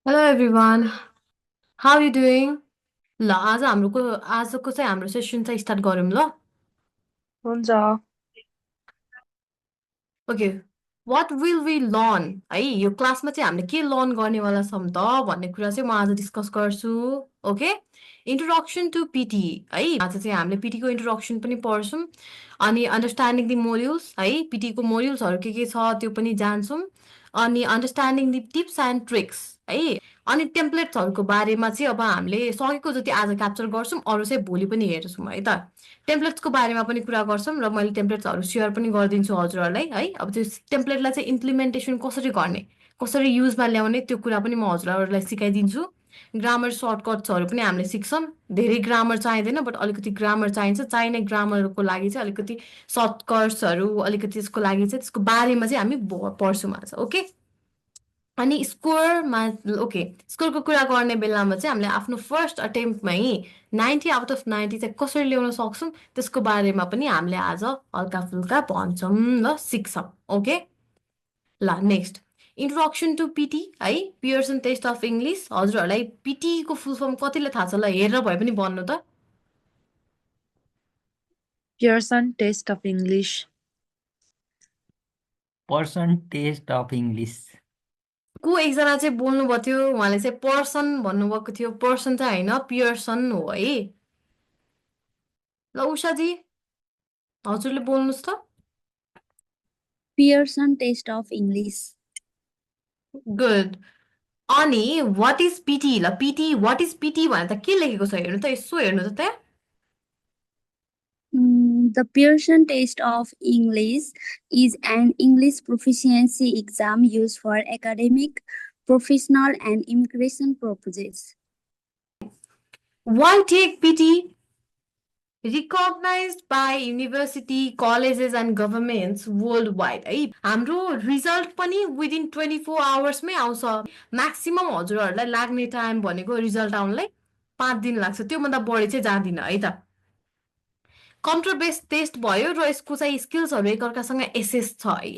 Hello everyone. How are you doing? ल आजको चाहिँ हाम्रो सेसन चाहिँ स्टार्ट गरौँ ल. हुन्छ। Okay. What will we learn है यो क्लासमा चाहिँ हामीले के लर्न गर्नेवाला छौँ त भन्ने कुरा चाहिँ म आज डिस्कस गर्छु. ओके. इन्ट्रोडक्सन टु पिटी है आज चाहिँ हामीले पिटीको इन्ट्रोडक्सन पनि पढ्छौँ अनि अन्डरस्ट्यान्डिङ दि मोड्युल्स है पिटीको मोड्युल्सहरू के छ त्यो पनि जान्छौँ अनि understanding the tips and tricks है अनि टेम्प्लेट्सहरूको बारेमा चाहिँ अब हामीले सकेको जति आज क्याप्चर गर्छौँ अरू चाहिँ भोलि पनि हेर्छौँ है त. टेम्प्लेट्सको बारेमा पनि कुरा गर्छौँ र मैले टेम्प्लेट्सहरू सेयर पनि गरिदिन्छु हजुरहरूलाई है. अब त्यो टेम्प्लेटलाई चाहिँ इम्प्लिमेन्टेसन कसरी गर्ने कसरी युजमा ल्याउने त्यो कुरा पनि म हजुरहरूलाई सिकाइदिन्छु. ग्रामर सर्टकट्सहरू पनि हामीले सिक्छौँ. धेरै ग्रामर चाहिँदैन बट अलिकति ग्रामर चाहिन्छ. चाहिने ग्रामरको लागि चाहिँ अलिकति सर्टकट्सहरू अलिकति त्यसको लागि चाहिँ त्यसको बारेमा चाहिँ हामी पढ्छौँ आज. ओके. अनि स्कोरमा ओके स्कोरको कुरा गर्ने बेलामा चाहिँ हामीले आफ्नो फर्स्ट अटेम्प्टमै 90 आउट अफ 90 चाहिँ कसरी ल्याउन सक्छौँ त्यसको बारेमा पनि हामीले आज हल्का फुल्का भन्छौँ ल सिक्छौँ. ओके. ल नेक्स्ट इन्ट्रोडक्सन टु पिटी है पियर्सन टेस्ट अफ इङ्ग्लिस. हजुरहरूलाई पिटीको फुल फर्म कतिले थाहा छ ल हेरेर भए पनि भन्नु त. Pearson Test of English. Pearson test of English. को एकजना चाहिँ बोल्नुभएको थियो उहाँले चाहिँ पर्सन भन्नुभएको थियो. पर्सन चाहिँ होइन पियर्सन हो है. ल उषाजी हजुरले बोल्नुहोस् त. Pearson Test of English. Good. अनि वाट इज पिटी ल पिटी वाट इज पिटी भनेर त के लेखेको छ हेर्नु त यसो हेर्नु त त्यहाँ. The Pearson Test of English is an English proficiency exam used for academic, professional, and immigration purposes. Why take PTE recognized by university colleges and governments worldwide है. हाम्रो रिजल्ट पनि विदिन 24 आवर्समै आउँछ. म्याक्सिमम हजुरहरूलाई लाग्ने टाइम भनेको result आउनलाई 5 दिन लाग्छ. त्योभन्दा बढी चाहिँ जाँदिन है त. कम्प्युटर बेस्ड टेस्ट भयो र यसको चाहिँ स्किल्सहरू एकअर्कासँग एसेस छ है.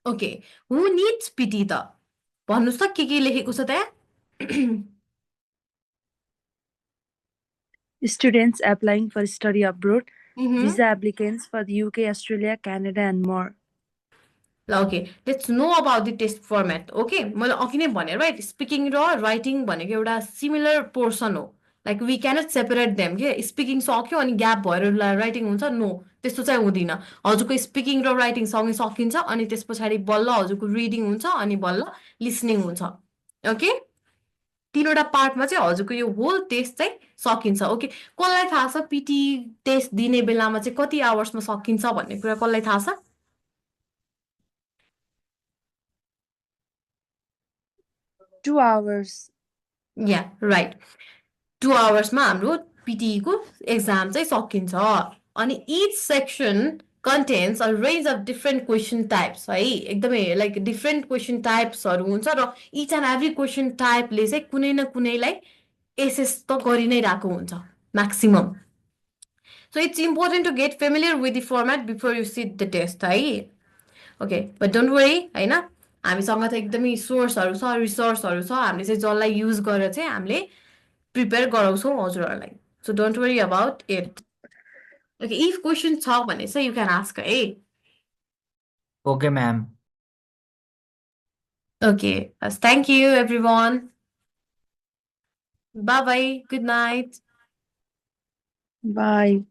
ओके. हु निड्स पिटी त भन्नुहोस् त के लेखेको छ त्यहाँ. Students applying for study abroad, Mhm. visa applicants for the UK, Australia, Canada, and more. ल okay let's know about the test format. Okay मैले अघि नै भने राइट स्पिकिङ र राइटिङ भनेको एउटा सिमिलर पोर्सन हो. Like we cannot separate them के स्पिकिङ सक्यो अनि ग्याप भएर राइटिङ हुन्छ नो त्यस्तो चाहिँ हुँदैन. हजुरको स्पिकिङ र राइटिङ सँगै सकिन्छ अनि त्यस पछाडि बल्ल हजुरको रिडिङ हुन्छ अनि बल्ल लिसनिङ हुन्छ. ओके. तिनवटा पार्टमा चाहिँ हजुरको यो होल टेस्ट चाहिँ सकिन्छ. ओके. कसलाई थाहा छ पिटी टेस्ट दिने बेलामा चाहिँ कति आवर्समा सकिन्छ भन्ने कुरा कसलाई थाहा छ. 2 hours. या राइट 2 आवर्समा हाम्रो पिटिईको एक्जाम चाहिँ सकिन्छ. अनि each section contents a range of different question types है एकदमै लाइक डिफ्रेन्ट क्वेसन टाइप्सहरू हुन्छ र इच एन्ड एभ्री क्वेसन टाइपले चाहिँ कुनै न कुनैलाई एसेस त गरि नै रहेको हुन्छ maximum. So it's important to get familiar with the format before you sit the test है. ओके बट डोन्ट वरी होइन हामीसँग त एकदमै सोर्सहरू छ रिसोर्सहरू छ. हामीले चाहिँ जसलाई युज गरेर चाहिँ हामीले प्रिपेयर गराउँछौँ हजुरहरूलाई. So don't worry about it. Okay if question छ भने चाहिँ यु क्यान आस्क है. Okay ma'am. Okay thank you every one. By by good night. Bye.